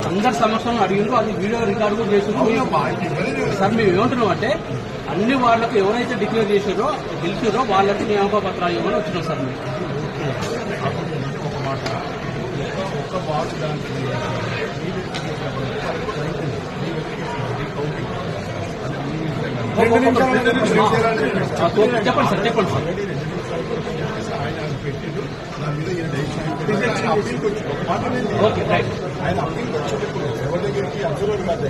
అందరి సమస్యలను అడిగిండ్రు, అది వీడియో రికార్డు కూడా చేసిండ్రు. సార్ మేము ఏమంటున్నాం అంటే అన్ని వాళ్లకు ఎవరైతే డిక్లేర్ చేసారో గెలిచారో వాళ్ళకి నియామక పత్రాలు ఇవ్వమని వచ్చినాం సార్ మేము. చెప్పండి సార్, చెప్పండి సార్. Okay right. ఆయన అప్పీల్కి వచ్చేటప్పుడు ఎవరి దగ్గరికి అబ్జర్వర్ గారి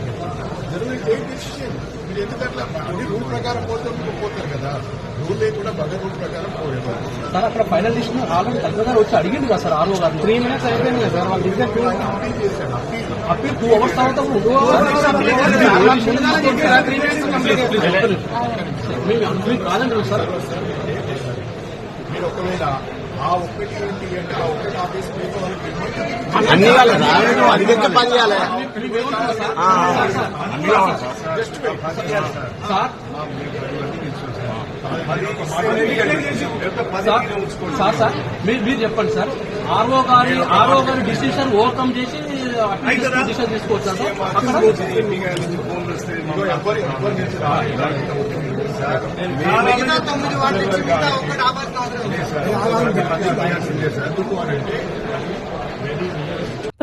దగ్గర టేక్ డిసిషన్. మీరు ఎందుకంటే అన్ని రూల్ ప్రకారం పోతారు కదా, రూల్ లేకుండా బగర్ రూల్ ప్రకారం పోయేవారు సార్. అక్కడ ఫైనల్ లిస్ట్ ఆల్రెడీ కలెక్టర్ గారు వచ్చి అడిగింది కదా సార్, ఆర్ఓ గారు 3 minutes అయిపోయింది కదా సార్. వాళ్ళు అప్పీల్ చేశాడు. అప్పీల్ 2 hours తర్వాత మేము అనుకుని కాదండి సార్. మీరు ఒకవేళ ఆ ఒక్కటి ఏంటి అంటే ఆ ఒక్కటి ఆఫీస్ అన్ని అధికంగా పని చేయాలి సార్. సార్ మీరు చెప్పండి సార్. ఆర్ఓ గారి డిసిషన్ ఓవర్కమ్ చేసి డిసిషన్ తీసుకోవచ్చు సార్.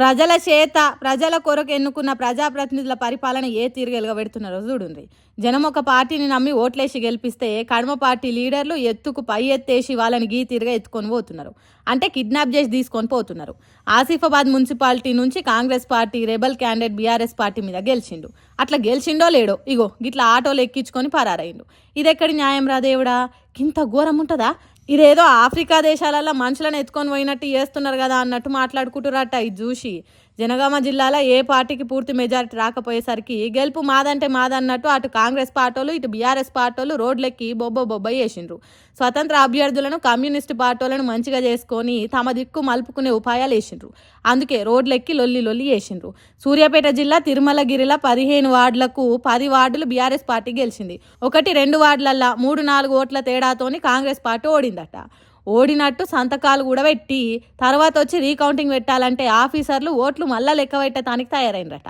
ప్రజల చేత ప్రజల కొరకు ఎన్నుకున్న ప్రజాప్రతినిధుల పరిపాలన ఏ తీరుగా పెడుతున్నారో చూడండి. జనం ఒక పార్టీని నమ్మి ఓట్లేసి గెలిపిస్తే కడమ పార్టీ లీడర్లు ఎత్తుకు పై ఎత్తేసి వాళ్ళని గీతీరుగా ఎత్తుకొని పోతున్నారు. అంటే కిడ్నాప్ చేసి తీసుకొని పోతున్నారు. ఆసిఫాబాద్ మున్సిపాలిటీ నుంచి Congress party rebel candidate BRS party మీద గెలిచిండు. అట్లా గెలిచిండో లేడో ఇగో గిట్లా ఆటోలు ఎక్కించుకొని పరారైండు. ఇదెక్కడి న్యాయం రా దేవుడా? ఇంత ఘోరం ఉంటుందా? ఇదేదో ఆఫ్రికా దేశాలలో మనుషులను ఎత్తుకొని పోయినట్టు చేస్తున్నారు కదా అన్నట్టు మాట్లాడుకుంటున్నారట. ఇది చూసి జనగామ జిల్లాలో ఏ పార్టీకి పూర్తి మెజారిటీ రాకపోయేసరికి గెలుపు మాదంటే మాదన్నట్టు అటు కాంగ్రెస్ పార్టీలు ఇటు బీఆర్ఎస్ పార్టీలు రోడ్లెక్కి బొబ్బ వేసిండ్రు. స్వతంత్ర అభ్యర్థులను కమ్యూనిస్టు పార్టీలను మంచిగా చేసుకొని తమ దిక్కు మలుపుకునే ఉపాయాలు వేసిండ్రు. అందుకే రోడ్లెక్కి లొల్లి వేసిండ్రు. సూర్యాపేట జిల్లా తిరుమలగిరిలో 15 వార్డులకు 10 వార్డులు బీఆర్ఎస్ పార్టీ గెలిచింది. 1-2 వార్డులల్లా 3-4 ఓట్ల తేడాతోని కాంగ్రెస్ పార్టీ ఓడిందట. ఓడినట్టు సంతకాలు కూడా పెట్టి తర్వాత వచ్చి రీకౌంటింగ్ పెట్టాలంటే ఆఫీసర్లు ఓట్లు మళ్ళా లెక్క పెట్టడానికి తయారైనరట.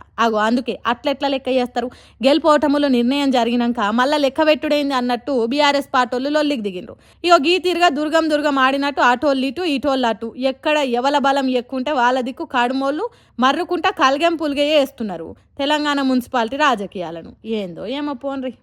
అందుకే అట్లెట్లా లెక్క చేస్తారు? గెలుపోటములు నిర్ణయం జరిగినాక మళ్ళా లెక్క పెట్టుడైంది అన్నట్టు బీఆర్ఎస్ పార్టీలు లొల్లికి దిగిండ్రు. గీతీరుగా దుర్గం ఆడినట్టు అటోళ్ళిటు ఇటోళ్ళటు ఎక్కడ ఎవల బలం ఎక్కుంటే వాళ్ళ దిక్కు కడుమోళ్ళు మర్రుకుంటా కల్గెం పుల్గయ్యే వేస్తున్నారు తెలంగాణ మున్సిపాలిటీ రాజకీయాలను. ఏందో ఏమో పోన్రి.